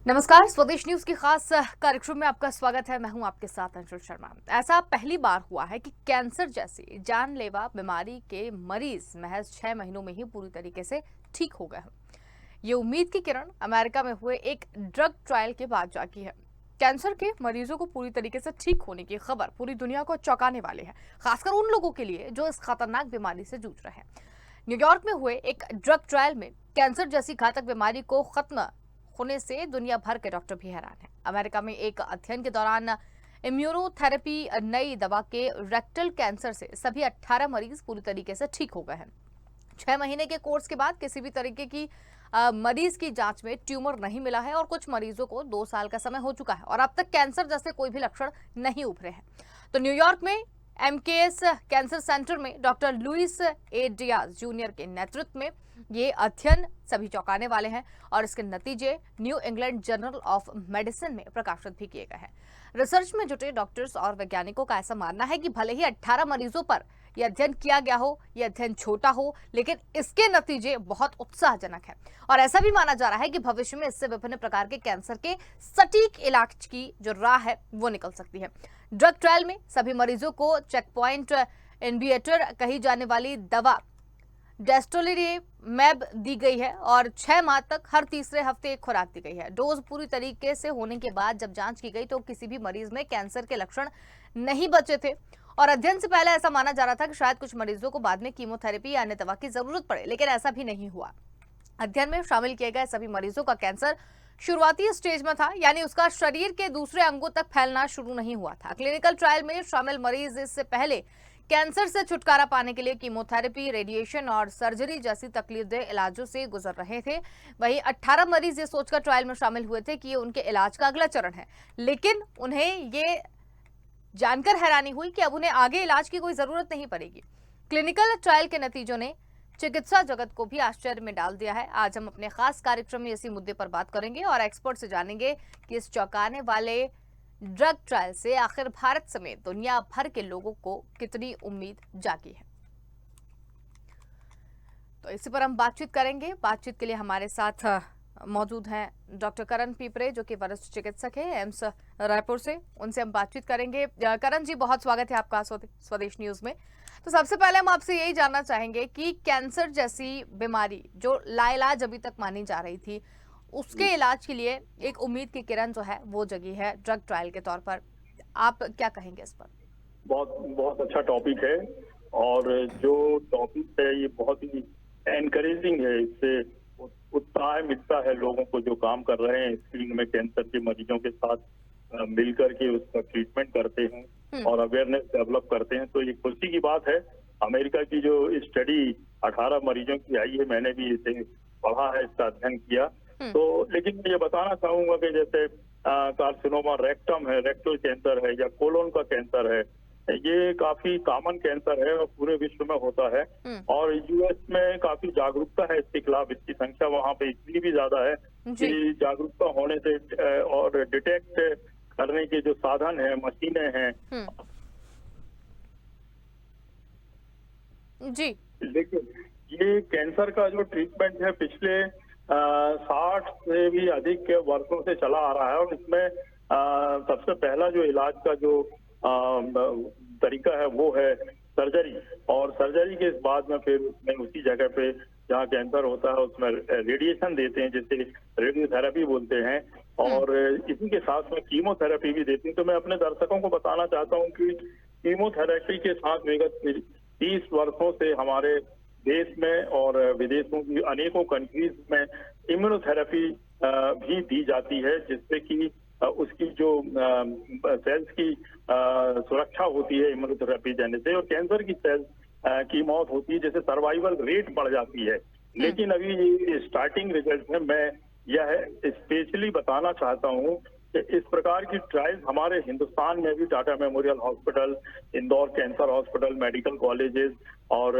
नमस्कार, स्वदेश न्यूज की खास कार्यक्रम में आपका स्वागत है। मैं हूं आपके साथ अंशुल शर्मा। ऐसा पहली बार हुआ है कि कैंसर जैसी जानलेवा बीमारी के मरीज महज 6 महीनों में ही पूरी तरीके से ठीक हो गए हैं। ये उम्मीद की किरण अमेरिका में हुए एक ड्रग ट्रायल के बाद जागी है। कैंसर के मरीजों को पूरी तरीके से ठीक होने की खबर पूरी दुनिया को चौंकाने वाली है, खासकर उन लोगों के लिए जो इस खतरनाक बीमारी से जूझ रहे हैं। न्यूयॉर्क में हुए एक ड्रग ट्रायल में कैंसर जैसी घातक बीमारी को खत्म होने से दुनिया भर के डॉक्टर भी हैरान हैं। अमेरिका में एक अध्ययन के दौरान इम्यूनोथेरेपी नई दवा के रेक्टल कैंसर से सभी 18 मरीज पूरी तरीके से ठीक हो गए हैं। 6 महीने के कोर्स के बाद किसी भी तरीके की मरीज की जांच में ट्यूमर नहीं मिला है और कुछ मरीजों को 2 साल का समय हो चुका है और अब तक कैंसर जैसे कोई भी लक्षण नहीं उभरे हैं। तो न्यूयॉर्क में एमकेएस कैंसर सेंटर में डॉक्टर लुइस ए डियाज जूनियर के नेतृत्व में ये अध्ययन सभी चौंकाने वाले हैं और इसके नतीजे new England journal of medicine में प्रकाशित भी किए गए हैं। रिसर्च में जुटे डॉक्टर्स और वैज्ञानिकों का ऐसा मानना है कि भले ही 18 मरीजों पर यह अध्ययन किया गया हो, यह अध्ययन छोटा हो, लेकिन इसके नतीजे बहुत उत्साहजनक हैं और ऐसा भी माना जा रहा है कि भविष्य में इससे विभिन्न प्रकार के कैंसर के सटीक इलाज की जो राह है वो निकल सकती है। ड्रग ट्रायल में सभी मरीजों को चेक पॉइंट इनहिबिटर कही जाने वाली दवा डेस्टोलिरेमेब दी गई है और 6 माह तक हर तीसरे हफ्ते एक खुराक दी गई है। डोज पूरी तरीके से होने के बाद जब जांच की गई तो किसी भी मरीज में कैंसर के लक्षण नहीं बचे थे और अध्ययन से पहले ऐसा माना जा रहा था कि शायद कुछ मरीजों को बाद में कीमोथेरेपी या अन्य दवा की जरूरत पड़े, लेकिन ऐसा भी नहीं हुआ। अध्ययन में शामिल किए गए सभी मरीजों का कैंसर शुरुआती स्टेज में था, यानी उसका शरीर के दूसरे अंगों तक फैलना शुरू नहीं हुआ था। क्लिनिकल ट्रायल में शामिल मरीज इससे पहले कैंसर से छुटकारा पाने के लिए कीमोथेरेपी, रेडिएशन और सर्जरी जैसी तकलीफदेह इलाजों से गुजर रहे थे। वहीं 18 मरीज ये सोचकर ट्रायल में शामिल हुए थे कि ये उनके इलाज का अगला चरण है, लेकिन उन्हें ये जानकर हैरानी हुई कि अब उन्हें आगे इलाज की कोई जरूरत नहीं पड़ेगी। क्लिनिकल ट्रायल के नतीजों ने चिकित्सा जगत को भी आश्चर्य में डाल दिया है। आज हम अपने खास कार्यक्रम में इसी मुद्दे पर बात करेंगे और एक्सपर्ट से जानेंगे कि इस चौंकाने वाले ड्रग ट्रायल से आखिर भारत समेत दुनिया भर के लोगों को कितनी उम्मीद जागी है। तो इसी पर हम बातचीत करेंगे। बातचीत के लिए हमारे साथ मौजूद हैं डॉक्टर करण पीपरे, जो कि वरिष्ठ चिकित्सक है एम्स रायपुर से। उनसे हम बातचीत करेंगे। करण जी, बहुत स्वागत है आपका स्वदेश न्यूज में। तो सबसे पहले हम आपसे यही जानना चाहेंगे कि कैंसर जैसी बीमारी जो लाइलाज अभी तक मानी जा रही थी, उसके इलाज के लिए एक उम्मीद की किरण जो है वो जगी है ड्रग ट्रायल के तौर पर। आप क्या कहेंगे इस पर? बहुत बहुत अच्छा टॉपिक है और जो टॉपिक है ये बहुत ही एनकरेजिंग है। इससे उत्साह मिलता है लोगों को जो काम कर रहे हैं इस फील्ड में, कैंसर के मरीजों के साथ मिलकर के उसका ट्रीटमेंट करते हैं और अवेयरनेस डेवलप करते हैं। तो ये खुशी की बात है। अमेरिका की जो स्टडी 18 मरीजों की आई है, मैंने भी इसे पढ़ा है, इसका अध्ययन किया। तो लेकिन मैं ये बताना चाहूंगा कि जैसे कार्सिनोमा रेक्टम है, रेक्टल कैंसर है या कोलोन का कैंसर है, ये काफी कॉमन कैंसर है और पूरे विश्व में होता है और यूएस में काफी जागरूकता है इसके खिलाफ। इसकी संख्या वहाँ पे इसलिए भी ज्यादा है कि जागरूकता होने से और डिटेक्ट करने के जो साधन है, मशीनें हैं। जी, लेकिन ये कैंसर का जो ट्रीटमेंट है पिछले 60 से भी अधिक वर्षों से चला आ रहा है और इसमें सबसे पहला जो इलाज का जो तरीका है वो है सर्जरी। और सर्जरी के बाद में फिर उसमें उसी जगह पे जहाँ कैंसर होता है उसमें रेडिएशन देते हैं, जिसे रेडियोथेरेपी बोलते हैं, और इसी के साथ में कीमोथेरेपी भी देते हैं। तो मैं अपने दर्शकों को बताना चाहता हूँ कि कीमोथेरेपी के साथ विगत 30 वर्षों से हमारे देश में और विदेशों की अनेकों कंट्रीज में इम्यूनोथेरेपी भी दी जाती है, जिससे कि उसकी जो सेल्स की सुरक्षा होती है इम्यूनोथेरेपी देने से, और कैंसर की सेल्स की मौत होती है, जैसे सर्वाइवल रेट बढ़ जाती है। लेकिन अभी ये स्टार्टिंग रिजल्ट में मैं यह स्पेशली बताना चाहता हूँ कि इस प्रकार की ट्रायल्स हमारे हिंदुस्तान में भी Tata memorial hospital, Indore cancer hospital, medical colleges और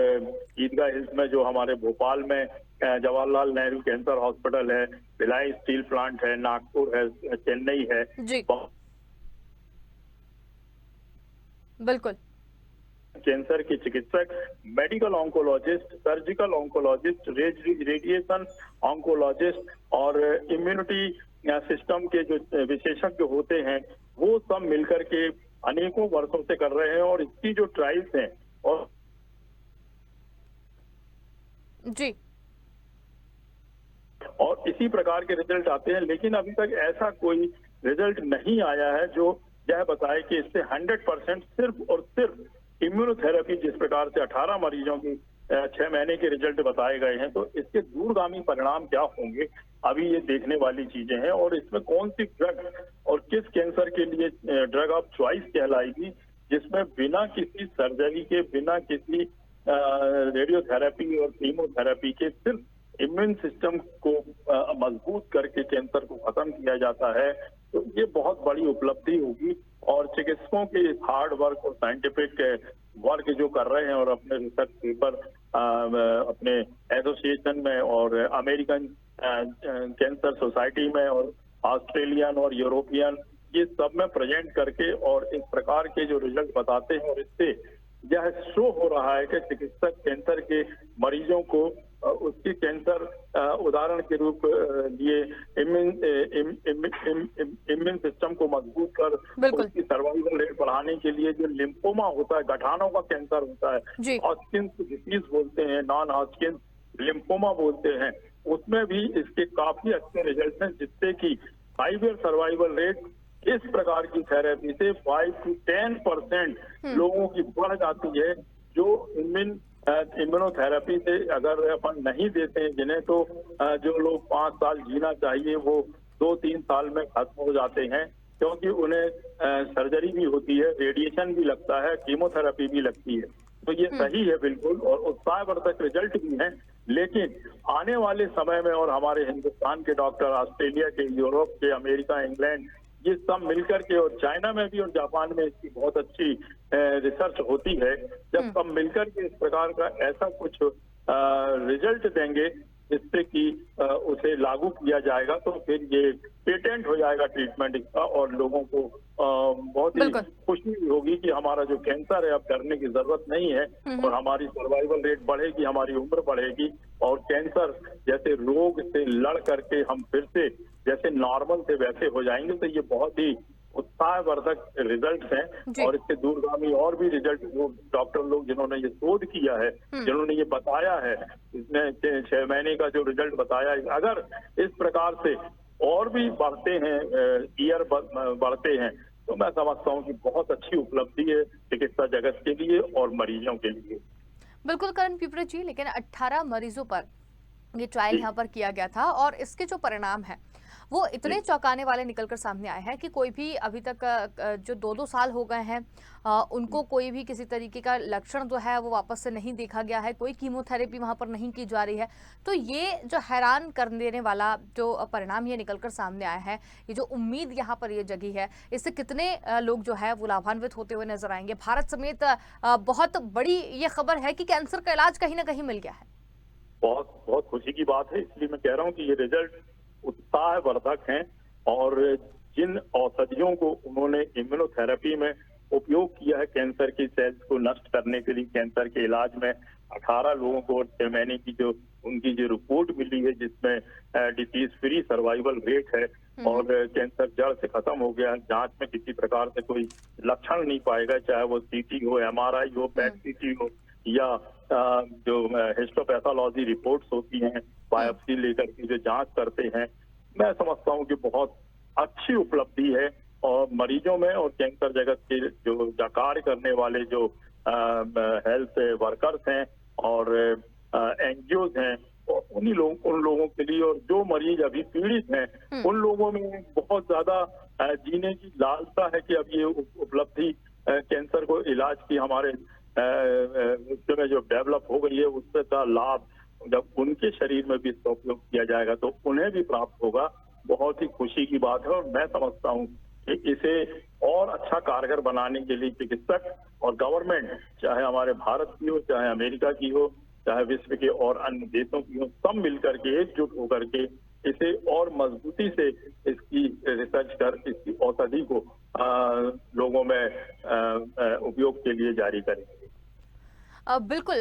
ईदगाह हिल्स में जो हमारे भोपाल में जवाहरलाल नेहरू कैंसर हॉस्पिटल है, भिलाई स्टील प्लांट है, नागपुर है, चेन्नई है। जी, बिल्कुल। कैंसर के चिकित्सक, medical oncologist, surgical oncologist, radiation oncologist और इम्यूनिटी सिस्टम के जो विशेषज्ञ होते हैं वो सब मिलकर के अनेकों वर्षों से कर रहे हैं, और इसकी जो ट्रायल्स हैं जी। और इसी प्रकार के रिजल्ट आते हैं, लेकिन अभी तक ऐसा कोई रिजल्ट नहीं आया है जो यह बताए कि इससे 100% सिर्फ और सिर्फ इम्यूनोथेरेपी, जिस प्रकार से 18 मरीजों की 6 महीने के रिजल्ट बताए गए हैं, तो इसके दूरगामी परिणाम क्या होंगे अभी ये देखने वाली चीजें हैं। और इसमें कौन सी ड्रग और किस कैंसर के लिए ड्रग ऑफ चॉइस कहलाएगी, जिसमें बिना किसी सर्जरी के, बिना किसी रेडियोथेरेपी और कीमोथेरेपी के, सिर्फ इम्यून सिस्टम को मजबूत करके कैंसर को खत्म किया जाता है, तो ये बहुत बड़ी उपलब्धि होगी। और चिकित्सकों के हार्ड वर्क और साइंटिफिक वर्क जो कर रहे हैं और अपने रिसर्च पेपर अपने एसोसिएशन में और अमेरिकन कैंसर सोसाइटी में और ऑस्ट्रेलियन और यूरोपियन, ये सब में प्रेजेंट करके और इस प्रकार के जो रिजल्ट बताते हैं, और इससे यह शो हो रहा है कि चिकित्सक कैंसर के मरीजों को उसकी कैंसर उदाहरण के रूप लिए इम्यून सिस्टम को मजबूत कर उसकी सर्वाइवल रेट बढ़ाने के लिए जो लिम्फोमा होता है, गठानों का कैंसर होता है, हॉजकिंस डिसीज बोलते हैं, नॉन हॉजकिंस लिम्फोमा बोलते हैं, उसमें भी इसके काफी अच्छे रिजल्ट हैं, जिससे कि 5 ईयर सर्वाइवल रेट इस प्रकार की थेरेपी से 5 to 10% लोगों की बढ़ जाती है, जो इम्यूनोथेरेपी से अगर अपन नहीं देते हैं जिन्हें, तो जो लोग 5 साल जीना चाहिए वो 2-3 साल में खत्म हो जाते हैं, क्योंकि उन्हें सर्जरी भी होती है, रेडिएशन भी लगता है, कीमोथेरेपी भी लगती है। तो ये सही है बिल्कुल, और उत्साहवर्धक रिजल्ट भी हैं। लेकिन आने वाले समय में और हमारे हिंदुस्तान के डॉक्टर, ऑस्ट्रेलिया के, यूरोप के, अमेरिका, इंग्लैंड, ये सब मिलकर के, और चाइना में भी और जापान में इसकी बहुत अच्छी रिसर्च होती है, जब सब मिलकर के इस प्रकार का ऐसा कुछ रिजल्ट देंगे जिससे कि उसे लागू किया जाएगा, तो फिर ये पेटेंट हो जाएगा ट्रीटमेंट इसका, और लोगों को बहुत ही खुशी होगी कि हमारा जो कैंसर है अब डरने की जरूरत नहीं है, और हमारी सर्वाइवल रेट बढ़ेगी, हमारी उम्र बढ़ेगी, और कैंसर जैसे रोग से लड़ करके हम फिर से जैसे नॉर्मल से वैसे हो जाएंगे। तो ये बहुत ही उत्साहवर्धक रिजल्ट हैं, और इसके दूरगामी और भी रिजल्ट जो डॉक्टर लोग जिन्होंने ये शोध किया है, जिन्होंने ये बताया है, इसने 6 महीने का जो रिजल्ट बताया है, अगर इस प्रकार से और भी बढ़ते हैं, ईयर बढ़ते हैं, तो मैं समझता हूँ कि बहुत अच्छी उपलब्धि है चिकित्सा जगत के लिए और मरीजों के लिए। बिल्कुल करण पिपरे जी, लेकिन 18 मरीजों पर ये ट्रायल यहाँ पर किया गया था, और इसके जो परिणाम है वो इतने चौंकाने वाले निकलकर सामने आए हैं कि कोई भी अभी तक जो 2-2 साल हो गए हैं उनको कोई भी किसी तरीके का लक्षण जो है वो वापस से नहीं देखा गया है, कोई कीमोथेरेपी वहां पर नहीं की जा रही है। तो ये जो हैरान कर देने वाला जो परिणाम ये निकलकर सामने आया है, ये जो उम्मीद यहाँ पर ये जगी है, इससे कितने लोग जो है वो लाभान्वित होते हुए नजर आएंगे। भारत समेत बहुत बड़ी ये खबर है कि कैंसर का इलाज कहीं ना कहीं मिल गया है। बहुत बहुत खुशी की बात है, इसलिए मैं कह रहा हूँ कि ये रिजल्ट उत्साहवर्धक हैं, और जिन औषधियों को उन्होंने इम्यूनोथेरेपी में उपयोग किया है कैंसर की सेल्स को नष्ट करने के लिए, कैंसर के इलाज में 18 लोगों को 6 महीने की जो उनकी जो रिपोर्ट मिली है, जिसमें डिसीज फ्री सर्वाइवल रेट है, और कैंसर जड़ से खत्म हो गया, जांच में किसी प्रकार से कोई लक्षण नहीं पाएगा, चाहे वो सीटी हो, एमआरआई हो, पैट सीटी हो, या जो हिस्टोपैथोलॉजी रिपोर्ट्स होती हैं, बायोप्सी लेकर के जो जांच करते हैं, मैं समझता हूं कि बहुत अच्छी उपलब्धि है, और मरीजों में और कैंसर जगत के जो कार्य करने वाले जो हेल्थ वर्कर्स हैं और एनजीओज हैं, उन लोगों के लिए, और जो मरीज अभी पीड़ित हैं उन लोगों में बहुत ज्यादा जीने की लालसा है कि अब ये उपलब्धि कैंसर को इलाज की हमारे में जो डेवलप हो गई है, उससे का लाभ जब उनके शरीर में भी इसका उपयोग किया जाएगा तो उन्हें भी प्राप्त होगा। बहुत ही खुशी की बात है, और मैं समझता हूँ कि इसे और अच्छा कारगर बनाने के लिए चिकित्सक और गवर्नमेंट, चाहे हमारे भारत की हो, चाहे अमेरिका की हो, चाहे विश्व के और अन्य देशों की हो, सब मिलकर के एकजुट होकर के इसे और मजबूती से इसकी रिसर्च कर इसकी औषधि को लोगों में उपयोग के लिए जारी करेंगे। बिल्कुल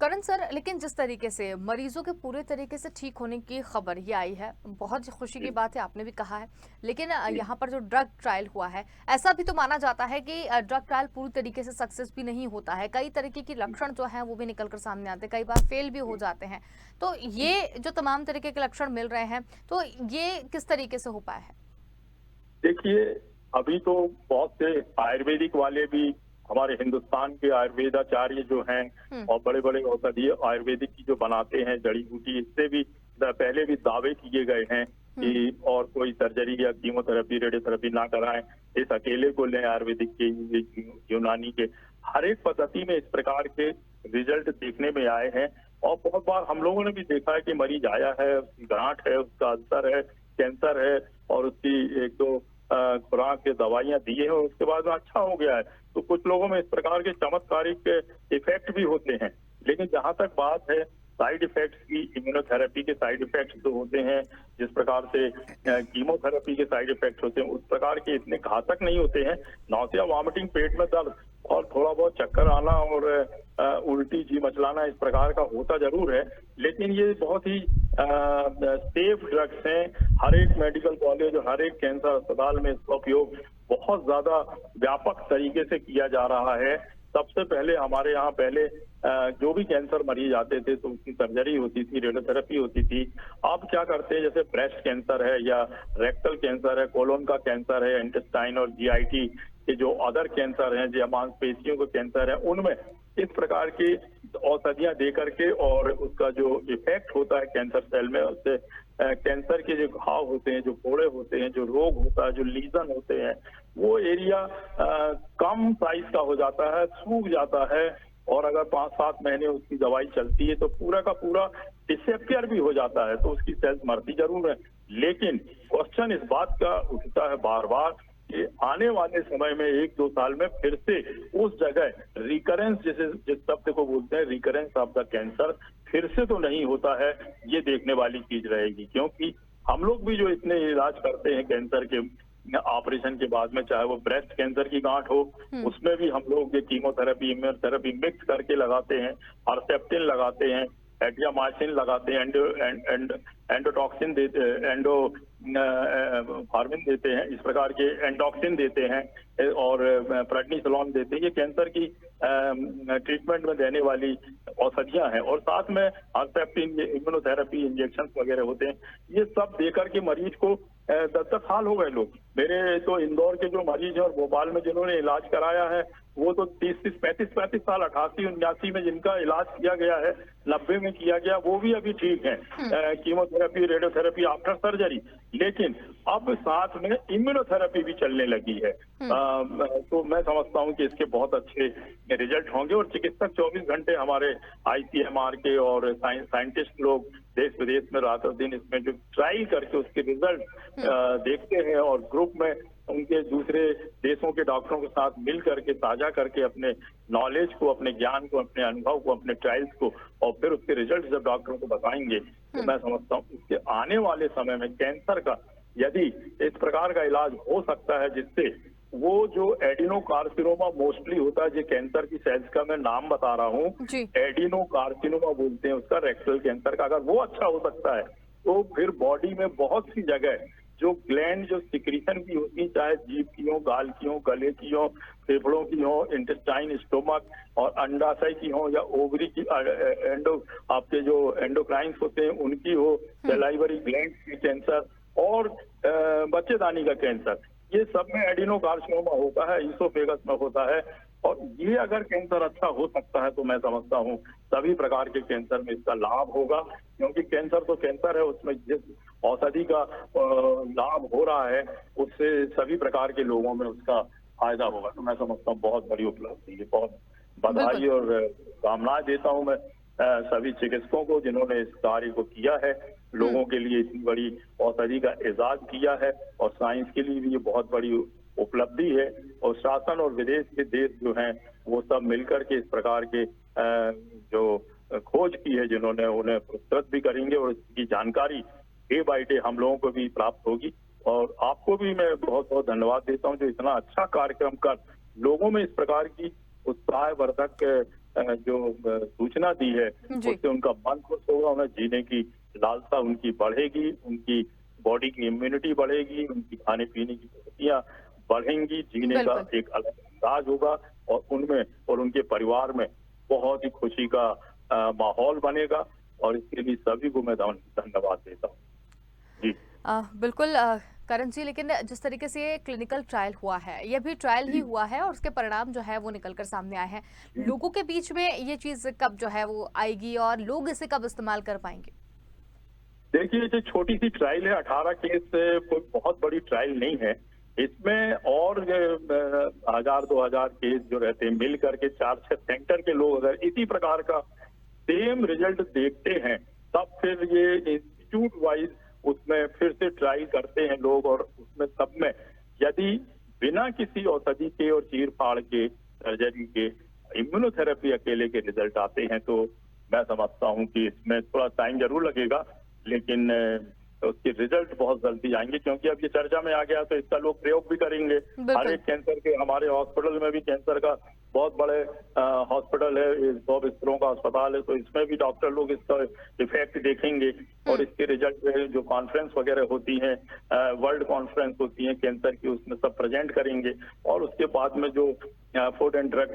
करण सर, लेकिन जिस तरीके से मरीजों के पूरे तरीके से ठीक होने की खबर ये आई है, बहुत खुशी की जी, बात है, आपने भी कहा है। लेकिन जी, यहाँ पर जो ड्रग ट्रायल हुआ है, ऐसा भी तो माना जाता है कि ड्रग ट्रायल पूरी तरीके से सक्सेस भी नहीं होता है। कई तरीके की जी, लक्षण जो हैं वो भी निकल कर सामने आते हैं, कई बार फेल भी हो जी, जाते हैं। तो जी। ये जो तमाम तरीके के लक्षण मिल रहे हैं, तो ये किस तरीके से हो पाया है? देखिए, अभी तो बहुत से आयुर्वेदिक वाले भी हमारे हिंदुस्तान के आयुर्वेदाचार्य जो हैं हम्म। और बड़े-बड़े औषधीय आयुर्वेदिक की जो बनाते हैं जड़ी-बूटी, इससे भी पहले भी दावे किए गए हैं कि हम्म। और कोई सर्जरी या कीमोथेरेपी, रेडियोथेरेपी ना कराएं, इस अकेले को लें आयुर्वेदिक के, यूनानी के। हर एक पद्धति में इस प्रकार के रिजल्ट देखने में आए हैं और बहुत बार हम लोगों ने भी देखा है कि मरीज आया है, उसकी गांठ है, उसका अल्सर है, कैंसर है और उसकी एक दो खुराक के दवाइयां दी है और उसके बाद में अच्छा हो गया है। तो कुछ लोगों में इस प्रकार के चमत्कारिक इफेक्ट भी होते हैं। लेकिन जहां तक बात है साइड इफेक्ट्स की, इम्यूनोथेरेपी के साइड इफेक्ट्स जो होते हैं, जिस प्रकार से कीमोथेरेपी के साइड इफेक्ट्स होते हैं, उस प्रकार के इतने घातक नहीं होते हैं। नौसिया, वॉमिटिंग, पेट में दर्द और थोड़ा बहुत चक्कर आना और उल्टी, जी मचलाना इस प्रकार का होता जरूर है। लेकिन ये बहुत ही सेफ ड्रग्स हैं। हर एक मेडिकल कॉलेज और हर एक कैंसर अस्पताल में इसका उपयोग बहुत ज्यादा व्यापक तरीके से किया जा रहा है। सबसे पहले हमारे यहाँ पहले जो भी कैंसर मरीज आते थे तो उसकी सर्जरी होती थी, रेडियोथेरेपी होती थी। अब क्या करते हैं, जैसे ब्रेस्ट कैंसर है या रेक्टल कैंसर है, कोलोन का कैंसर है, इंटेस्टाइन और जीआईटी के जो अदर कैंसर हैं, जो मांसपेशियों का कैंसर है, उनमें इस प्रकार की औषधियां दे करके और उसका जो इफेक्ट होता है कैंसर सेल में, उससे कैंसर के जो घाव होते हैं, जो फोड़े होते हैं, जो रोग होता है, जो लीजन होते हैं, वो एरिया कम साइज का हो जाता है, सूख जाता है और अगर 5-7 महीने उसकी दवाई चलती है तो पूरा का पूरा डिसेप्टियर भी हो जाता है। तो उसकी सेल्स मरती जरूर है, लेकिन क्वेश्चन इस बात का उठता है बार बार कि आने वाले समय में 1-2 साल में फिर से उस जगह रिकरेंस, जैसे जिस शब्द को बोलते हैं रिकरेंस ऑफ द कैंसर, फिर से तो नहीं होता है। ये देखने वाली चीज रहेगी, क्योंकि हम लोग भी जो इतने इलाज करते हैं कैंसर के ऑपरेशन के बाद में, चाहे वो ब्रेस्ट कैंसर की गांठ हो, हम्म। उसमें भी हम लोग ये कीमोथेरेपी, इम्यूनोथेरेपी मिक्स करके लगाते हैं, हर्सेप्टिन लगाते हैं, एट्रियामाइसिन लगाते हैं, एंडोटॉक्सिन देते, एंडो फार्मिन देते हैं, इस प्रकार के एंडोक्सिन देते हैं और प्रेडनिसोलोन देते हैं। ये कैंसर की ट्रीटमेंट में देने वाली औषधियां हैं और साथ में हर्सेप्टिन, इम्यूनोथेरेपी इंजेक्शन वगैरह होते हैं। ये सब देकर के मरीज को 10-10 साल हो गए लोग। मेरे तो इंदौर के जो मरीज हैं और भोपाल में जिन्होंने इलाज कराया है, वो तो 30-30, 35-35 साल, 88-89 में जिनका इलाज किया गया है, 90 में किया गया, वो भी अभी ठीक है, कीमोथेरेपी, रेडियोथेरेपी आफ्टर सर्जरी। लेकिन अब साथ में इम्यूनोथेरेपी भी चलने लगी है। तो मैं समझता हूं कि इसके बहुत अच्छे रिजल्ट होंगे और चिकित्सक 24 घंटे हमारे आईसीएमआर के और साइंटिस्ट लोग देश विदेश में रात और दिन इसमें जो ट्रायल करके उसके रिजल्ट देखते हैं और ग्रुप में उनके दूसरे देशों के डॉक्टरों के साथ मिल करके साझा करके अपने नॉलेज को, अपने ज्ञान को, अपने अनुभव को, अपने ट्रायल्स को और फिर उसके रिजल्ट जब डॉक्टरों को बताएंगे तो मैं समझता हूँ इसके आने वाले समय में कैंसर का यदि इस प्रकार का इलाज हो सकता है जिससे वो जो एडिनोकार्सिनोमा मोस्टली होता है, जो कैंसर की सेल्स का मैं नाम बता रहा हूँ, जी। एडिनोकार्सिनोमा बोलते हैं उसका, रेक्टल कैंसर का, अगर वो अच्छा हो सकता है तो फिर बॉडी में बहुत सी जगह जो ग्लैंड, जो सिक्रीशन की होती है, चाहे जीभ की हो, गाल की हो, गले की हो, फेफड़ों की हो, इंटेस्टाइन, स्टोमक और अंडाशय की हो या ओवरी की, आपके जो एंडोक्राइंस होते हैं उनकी हो, सलाइवरी ग्लैंड की कैंसर और बच्चेदानी का कैंसर, ये सब में एडिनोकार्सिनोमा होता है, ईसोफेगस में होता है। और ये अगर कैंसर अच्छा हो सकता है तो मैं समझता हूँ सभी प्रकार के कैंसर में इसका लाभ होगा, क्योंकि कैंसर तो कैंसर है, उसमें जिस औषधि का लाभ हो रहा है उससे सभी प्रकार के लोगों में उसका फायदा होगा। तो मैं समझता हूँ बहुत बड़ी उपलब्धि है। बहुत बिल्कुल। बधाई और कामनाएं देता हूँ मैं सभी चिकित्सकों को जिन्होंने इस कार्य को किया है, लोगों के लिए इतनी बड़ी औषधि का इजाद किया है और साइंस के लिए भी ये बहुत बड़ी उपलब्धि है। और शासन और विदेश के देश जो हैं वो सब मिलकर के इस प्रकार के जो खोज की है जिन्होंने, उन्हें पुरस्कृत भी करेंगे और इसकी जानकारी डे बाई डे हम लोगों को भी प्राप्त होगी। और आपको भी मैं बहुत बहुत धन्यवाद देता हूं जो इतना अच्छा कार्यक्रम कर लोगों में इस प्रकार की उत्साहवर्धक जो सूचना दी है जी। उससे उनका मन खुश होगा, उन्हें जीने की लालसा उनकी बढ़ेगी, उनकी बॉडी की इम्यूनिटी बढ़ेगी, उनकी खाने पीने की प्रवृत्तियां बढ़ेंगी, जीने का बिल्कुल। एक अलग अंदाज होगा और उनमें और उनके परिवार में बहुत ही खुशी का माहौल बनेगा और इसके लिए सभी को मैं धन्यवाद देता हूँ। जी। बिल्कुल करण जी, लेकिन जिस तरीके से ये क्लिनिकल ट्रायल हुआ है, ये भी ट्रायल ही हुआ है और उसके परिणाम जो है वो निकल कर सामने आए हैं। लोगों के बीच में ये चीज़ कब जो है वो आएगी और लोग इसे कब इस्तेमाल कर पाएंगे? देखिए, जो छोटी सी ट्रायल है 18 केस कोई बहुत बड़ी ट्रायल नहीं है। इसमें और 1000-2000 केस जो रहते हैं मिल करके 4-6 सेंटर के लोग अगर इसी प्रकार का सेम रिजल्ट देखते हैं तब फिर ये इंस्टीट्यूट वाइज उसमें फिर से ट्राई करते हैं लोग और उसमें सब में यदि बिना किसी औषधि के और चीर फाड़ के सर्जरी के इम्यूनोथेरेपी अकेले के रिजल्ट आते हैं तो मैं समझता हूं कि इसमें थोड़ा टाइम जरूर लगेगा, लेकिन उसके रिजल्ट बहुत जल्दी आएंगे क्योंकि अब ये चर्चा में आ गया तो इसका लोग प्रयोग भी करेंगे। हर बिल्कुल। एक कैंसर के हमारे हॉस्पिटल में भी कैंसर का बहुत बड़े हॉस्पिटल है, 100 बिस्तरों का अस्पताल है, तो इसमें भी डॉक्टर लोग इसका इफेक्ट देखेंगे और इसके रिजल्ट जो कॉन्फ्रेंस वगैरह होती है, वर्ल्ड कॉन्फ्रेंस होती है कैंसर की, उसमें सब प्रेजेंट करेंगे और उसके बाद में जो फूड एंड ड्रग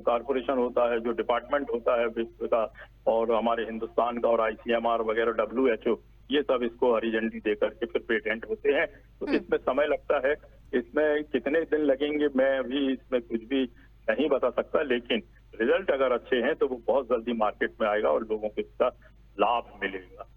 कॉर्पोरेशन होता है, जो डिपार्टमेंट होता है विश्व का और हमारे हिंदुस्तान का और ICMR वगैरह WHO, ये सब इसको हरी झंडी दे करके फिर पेटेंट होते हैं। तो इसमें समय लगता है, इसमें कितने दिन लगेंगे मैं अभी इसमें कुछ भी नहीं बता सकता, लेकिन रिजल्ट अगर अच्छे हैं तो वो बहुत जल्दी मार्केट में आएगा और लोगों को इसका लाभ मिलेगा।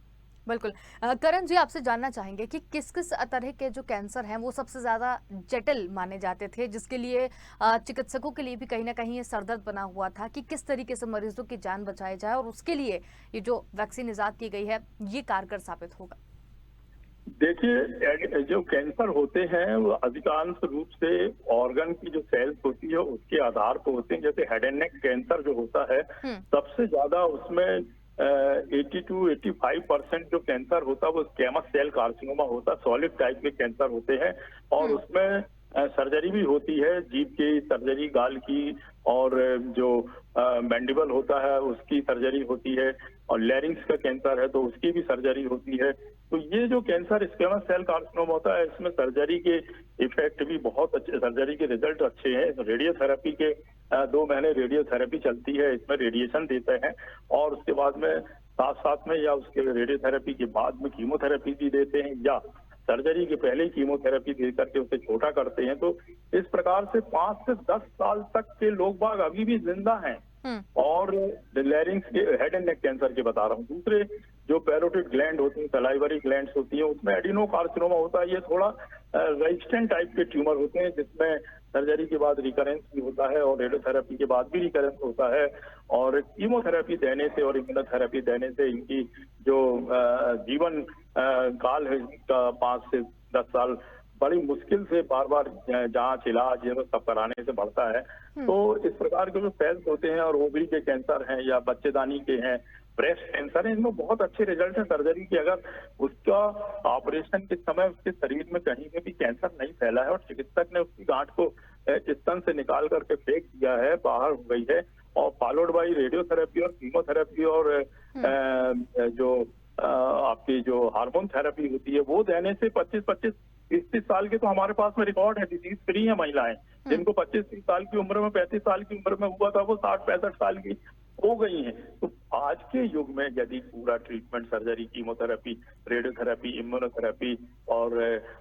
बिल्कुल। करण जी, आपसे जानना चाहेंगे कि किस-किस तरह के जो कैंसर हैं वो सबसे ज़्यादा जटिल माने जाते थे, जिसके लिए चिकित्सकों के लिए भी कहीं न कहीं ये सरदर्द बना हुआ था कि किस तरीके से मरीजों की जान बचाई जाए और उसके लिए ये जो वैक्सीन इजाद की गई है, ये कारगर साबित होगा? देखिए, जो कैंसर होते हैं वो अधिकांश रूप से ऑर्गन की जो सेल्स होती है उसके आधार पर होते हैं। जैसे हेड एंड नेक कैंसर जो होता है हुँ। सबसे ज्यादा उसमें 80 to 85% जो कैंसर होता है वो स्क्वैमस सेल कार्सिनोमा होता है, सॉलिड टाइप के कैंसर होते हैं और उसमें सर्जरी भी होती है, जीभ की सर्जरी, गाल की और जो मैंडिबल होता है उसकी सर्जरी होती है और लैरिंक्स का कैंसर है तो उसकी भी सर्जरी होती है। तो ये जो कैंसर स्क्वैमस सेल कार्सिनोमा होता है इसमें सर्जरी के इफेक्ट भी बहुत अच्छे, सर्जरी के रिजल्ट अच्छे हैं। रेडियोथेरेपी के 2 महीने रेडियोथेरेपी चलती है, इसमें रेडिएशन देते हैं और उसके बाद में साथ साथ में या उसके रेडियोथेरेपी के बाद में कीमोथेरेपी भी देते हैं या सर्जरी के पहले ही कीमोथेरेपी दे करके उसे छोटा करते हैं। तो इस प्रकार से 5 से 10 साल तक के लोग बाग अभी भी जिंदा हैं। हुँ। और लैरिंक्स के हेड एंड नेक कैंसर की बता रहा हूँ। दूसरे जो पैरोटिड ग्लैंड होती हैं, सलाइवरी ग्लैंड्स होती हैं, उसमें एडिनोकार्सिनोमा होता है। ये थोड़ा रेजिस्टेंट टाइप के ट्यूमर होते हैं जिसमें सर्जरी के बाद रिकरेंस भी होता है और रेडियोथेरेपी के बाद भी रिकरेंस होता है और कीमोथेरेपी देने से और इम्यूनोथेरेपी देने से इनकी जो जीवन काल है इसका 5 से 10 साल बड़ी मुश्किल से बार बार जांच इलाज ये सब कराने से बढ़ता है। तो इस प्रकार के जो सेल्स होते हैं और ओवरी के कैंसर हैं या बच्चेदानी के हैं, ब्रेस्ट कैंसर है, इनमें बहुत अच्छे रिजल्ट है सर्जरी की। अगर उसका ऑपरेशन के समय उसके शरीर में कहीं में भी कैंसर नहीं फैला है और चिकित्सक ने उसकी गांठ को स्तन से निकाल करके फेंक दिया है, बाहर हो गई है और फॉलोड बाई रेडियोथेरेपी और कीमोथेरेपी और जो आपकी जो हार्मोन थेरेपी होती है वो देने से 25-25 30 साल के तो हमारे पास में रिकॉर्ड है, डिजीज फ्री है महिलाएं जिनको 25-30 साल की उम्र में 35 साल की उम्र में हुआ था वो 60-65 साल की हो गई हैं। तो आज के युग में यदि पूरा treatment surgery, chemotherapy, radiotherapy, immunotherapy और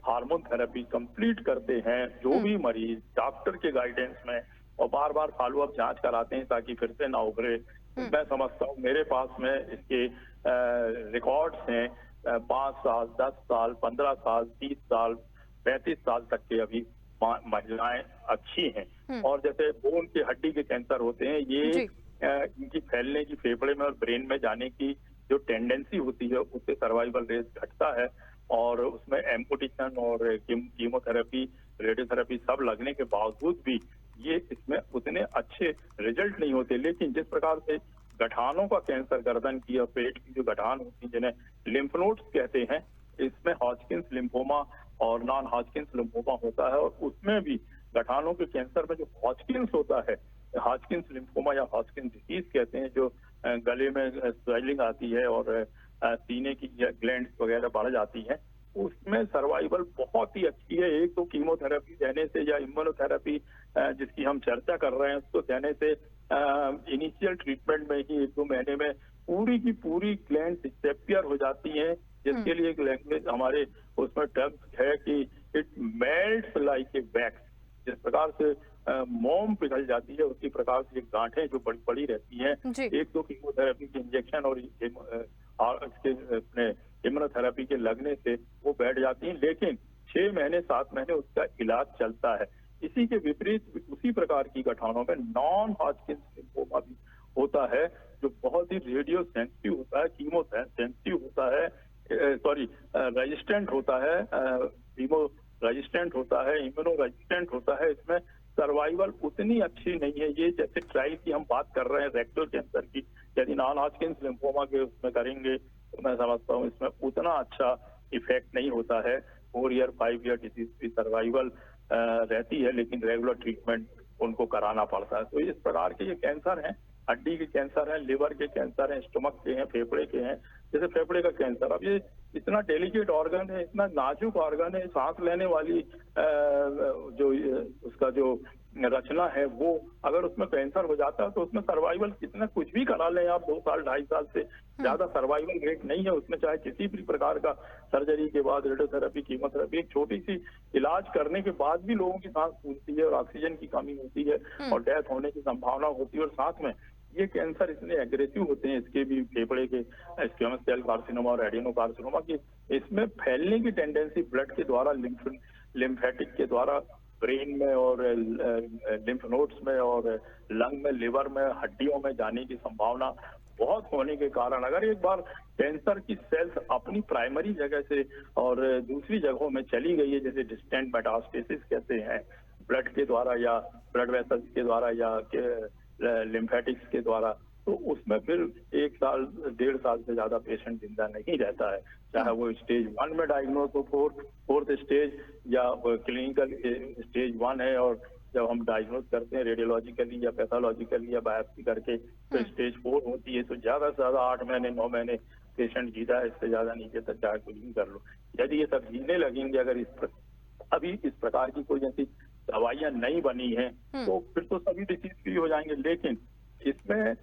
हार्मोन थेरेपी कंप्लीट करते हैं जो भी मरीज डॉक्टर के गाइडेंस में और बार बार फॉलो अप जांच कराते हैं ताकि फिर से ना उभरे, तो मैं समझता हूँ मेरे पास में इसके रिकॉर्ड्स हैं 5 साल, 10 साल, 15 साल, 30 साल, 35 साल तक के अभी महिलाएं अच्छी हैं। और जैसे बोन के हड्डी के कैंसर होते हैं ये इनकी फैलने की फेफड़े में और ब्रेन में जाने की जो टेंडेंसी होती है उससे सर्वाइवल रेट घटता है और उसमें एम्पुटेशन और कीमोथेरेपी, रेडियोथेरेपी सब लगने के बावजूद भी ये इसमें उतने अच्छे रिजल्ट नहीं होते। लेकिन जिस प्रकार से गठानों का कैंसर, गर्दन की और पेट की जो गठान होती है जिन्हें लिम्फ नोड्स कहते हैं, इसमें हॉजकिंस लिम्फोमा और नॉन हॉजकिंस लिम्फोमा होता है और उसमें भी गठानों के कैंसर में जो हॉजकिंस होता है हॉजकिंस लिम्फोमा या हॉजकिंस डिसीज कहते हैं, जो गले में स्वेलिंग आती है और सीने की ग्लैंड्स वगैरह बढ़ जाती हैं, उसमें सर्वाइवल बहुत ही अच्छी है। एक तो कीमोथेरेपी देने से या इम्यूनोथेरेपी जिसकी हम चर्चा कर रहे हैं उसको देने से इनिशियल ट्रीटमेंट में ही 1-2 महीने में पूरी की पूरी ग्लैंड डिसअपियर हो जाती हैं, जिसके लिए एक लैंग्वेज हमारे उसमें टर्म है कि it melts like a wax. जिस प्रकार से मोम पिघल जाती है उसी प्रकार से गांठें जो बड़ी बड़ी रहती हैं, जी। 1-2 कीमोथेरेपी के इंजेक्शन और इसके अपने इम्यूनोथेरेपी के लगने से वो बैठ जाती हैं, लेकिन 6 महीने 7 महीने उसका इलाज चलता है। इसी के विपरीत उसी प्रकार की गठनों में नॉन हॉजकिंस लिम्फोमा भी होता है, जो बहुत ही रेडियो सेंसिटिव होता है, कीमो सेंसिटिव होता है, सॉरी रेजिस्टेंट होता है, कीमो रेजिस्टेंट होता है, इम्यूनो रेजिस्टेंट होता है। इसमें सर्वाइवल उतनी अच्छी नहीं है। ये जैसे ट्रायल की हम बात कर रहे हैं रेक्टल कैंसर की, यदि नॉन हॉजकिंस लिम्फोमा के उसमें करेंगे तो मैं समझता हूँ इसमें उतना अच्छा इफेक्ट नहीं होता है। 4 ईयर 5 ईयर डिसीज की सर्वाइवल रहती है, लेकिन रेगुलर ट्रीटमेंट उनको कराना पड़ता है। तो इस प्रकार के ये कैंसर हैं, हड्डी के कैंसर हैं, लिवर के कैंसर हैं, स्टमक के हैं, फेफड़े के हैं। जैसे फेफड़े का कैंसर, अब ये इतना डेलिकेट ऑर्गन है, इतना नाजुक ऑर्गन है, सांस लेने वाली जो उसका जो रचना है, वो अगर उसमें कैंसर हो जाता है तो उसमें सर्वाइवल कितना कुछ भी करा लें आप, 2 साल 2.5 साल से ज्यादा सर्वाइवल रेट नहीं है उसमें। चाहे किसी भी प्रकार का सर्जरी के बाद रेडियोथेरेपी, कीमोथेरेपी, एक छोटी सी इलाज करने के बाद भी लोगों की सांस फूलती है और ऑक्सीजन की कमी होती है और डेथ होने की संभावना होती है। और साथ में ये कैंसर इतने एग्रेसिव होते हैं, इसके भी फेफड़े के स्क्वैमस सेल कार्सिनोमा और एडिनो कार्सिनोमा की, इसमें फैलने की टेंडेंसी ब्लड के द्वारा, लिम्फेटिक के द्वारा ब्रेन में और लिम्फ नोड्स में और लंग में, लिवर में, हड्डियों में जाने की संभावना बहुत होने के कारण अगर एक बार कैंसर की सेल्स अपनी प्राइमरी जगह से और दूसरी जगहों में चली गई है, जैसे डिस्टेंट मेटास्टेसिस कहते हैं, ब्लड के द्वारा या ब्लड वेसल्स के द्वारा या लिम्फेटिक्स के द्वारा, तो उसमें फिर 1 साल 1.5 साल से ज्यादा पेशेंट जिंदा नहीं रहता है। चाहे वो स्टेज 1 में डायग्नोज हो, फोर्थ स्टेज या क्लिनिकल स्टेज 1 है, और जब हम डायग्नोज करते हैं रेडियोलॉजिकली या पैथोलॉजिकली या बायोप्सी करके तो स्टेज 4 होती है, तो ज्यादा से ज्यादा 8 महीने 9 महीने पेशेंट जीता है, इससे ज्यादा नीचे तक चाहे कुछ भी कर लो। यदि ये सब जीने लगेंगे, अगर अभी इस प्रकार की कोई ऐसी दवाइयां नहीं बनी है तो फिर तो सभी डिसीज फ्री हो जाएंगे। लेकिन इसमें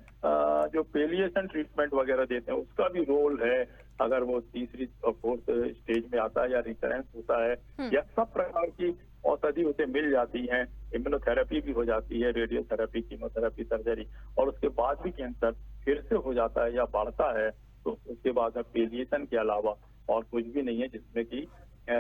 जो पेलिएशन ट्रीटमेंट वगैरह देते हैं उसका भी रोल है। अगर वो 3री और 4th स्टेज में आता है या रिकरेंस होता है या सब प्रकार की औषधि उसे मिल जाती है, इम्यूनोथेरेपी भी हो जाती है, रेडियोथेरेपी, कीमोथेरेपी, सर्जरी, और उसके बाद भी कैंसर फिर से हो जाता है या बढ़ता है, तो उसके बाद पेलिएशन के अलावा और कुछ भी नहीं है जिसमें कि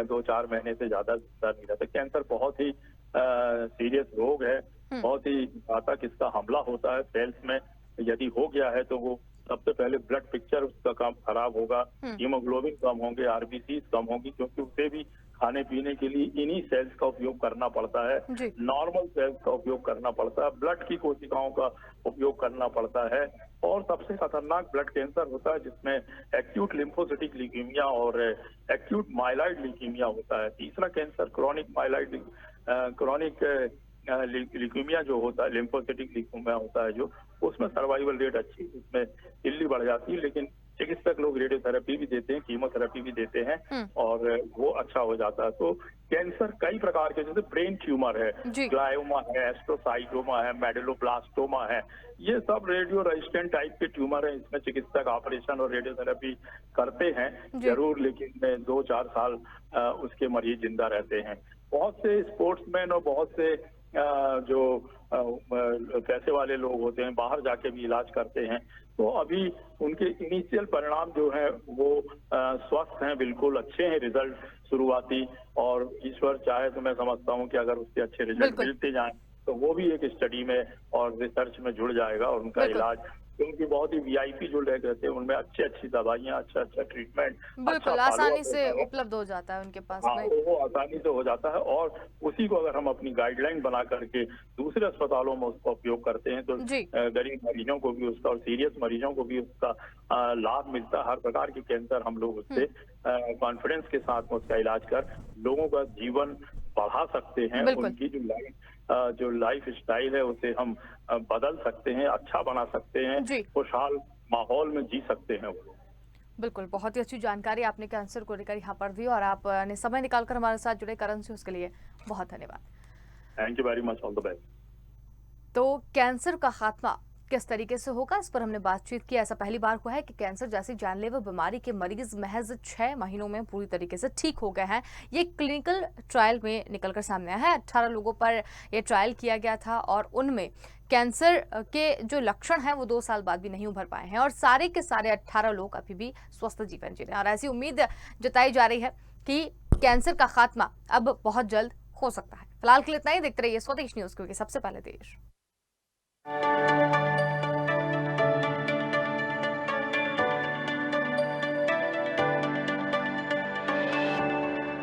2-4 महीने से ज्यादा नहीं रहता। कैंसर बहुत ही सीरियस रोग है, बहुत ही घातक इसका हमला होता है सेल्स में। यदि हो गया है तो वो सबसे पहले ब्लड पिक्चर उसका काम खराब होगा, हीमोग्लोबिन कम होंगे, आरबीसी कम होगी, क्योंकि उसे भी खाने पीने के लिए इन्हीं सेल्स का उपयोग करना पड़ता है, नॉर्मल सेल्स का उपयोग करना पड़ता है, ब्लड की कोशिकाओं का उपयोग करना पड़ता है। और सबसे खतरनाक ब्लड कैंसर होता है जिसमें एक्यूट लिम्फोसिटिक लीकेमिया और एक्यूट माइलॉइड लीकेमिया होता है। तीसरा कैंसर क्रॉनिक ल्यूकेमिया जो होता है, लिम्फोसिटिक ल्यूकेमिया होता है, जो उसमें सर्वाइवल रेट अच्छी, उसमें इल्ली बढ़ जाती है, लेकिन चिकित्सक लोग रेडियोथेरेपी भी देते हैं, कीमोथेरेपी भी देते हैं और वो अच्छा हो जाता है। तो कैंसर कई प्रकार के, जैसे ब्रेन ट्यूमर है, ग्लायोमा है, एस्ट्रोसाइटोमा है, मेडुलोब्लास्टोमा है, ये सब रेडियो रेजिस्टेंट टाइप के ट्यूमर हैं। इसमें चिकित्सक ऑपरेशन और रेडियोथेरेपी करते हैं जरूर, लेकिन 2-4 साल उसके मरीज जिंदा रहते हैं। बहुत से स्पोर्ट्समैन और बहुत से जो पैसे वाले लोग होते हैं बाहर जाके भी इलाज करते हैं, तो अभी उनके इनिशियल परिणाम जो है वो स्वस्थ हैं, बिल्कुल अच्छे हैं रिजल्ट शुरुआती, और ईश्वर चाहे तो मैं समझता हूं कि अगर उससे अच्छे रिजल्ट मिलते जाएं तो वो भी एक स्टडी में और रिसर्च में जुड़ जाएगा और उनका इलाज, क्योंकि बहुत ही वीआईपी जो लोग रहते हैं उनमें अच्छी दवाइयां, अच्छा ट्रीटमेंट बिल्कुल आसानी से उपलब्ध हो जाता है उनके पास में। वो आसानी से हो जाता है, और उसी को अगर हम अपनी गाइडलाइन बना करके दूसरे अस्पतालों में उसका उपयोग करते हैं तो गरीब मरीजों को भी उसका और सीरियस मरीजों को भी उसका लाभ मिलता है। हर प्रकार की कैंसर हम लोग उससे कॉन्फिडेंस के साथ में उसका इलाज कर लोगों का जीवन बढ़ा सकते हैं, बिल्कुल। उनकी जो लाइफ स्टाइल है उसे हम बदल सकते हैं, अच्छा बना सकते हैं, जी। खुशहाल माहौल में जी सकते हैं वो। बिल्कुल, बहुत ही अच्छी जानकारी आपने कैंसर को लेकर यहाँ पर दी और आपने समय निकालकर हमारे साथ जुड़े करण से उसके लिए बहुत धन्यवाद। Thank you very much, all the best. तो कैंसर का खात्मा किस तरीके से होगा, इस पर हमने बातचीत की। ऐसा पहली बार हुआ है कि कैंसर जैसी जानलेवा बीमारी के मरीज महज 6 महीनों में पूरी तरीके से ठीक हो गए हैं। ये क्लिनिकल ट्रायल में निकलकर सामने आया है। 18 लोगों पर यह ट्रायल किया गया था और उनमें कैंसर के जो लक्षण हैं वो 2 साल बाद भी नहीं उभर पाए हैं और सारे के सारे 18 लोग अभी भी स्वस्थ जीवन जी रहे हैं और ऐसी उम्मीद जताई जा रही है कि कैंसर का खात्मा अब बहुत जल्द हो सकता है। फिलहाल के लिए इतना ही। देखते रहिए स्वदेश न्यूज, क्योंकि सबसे पहले देश।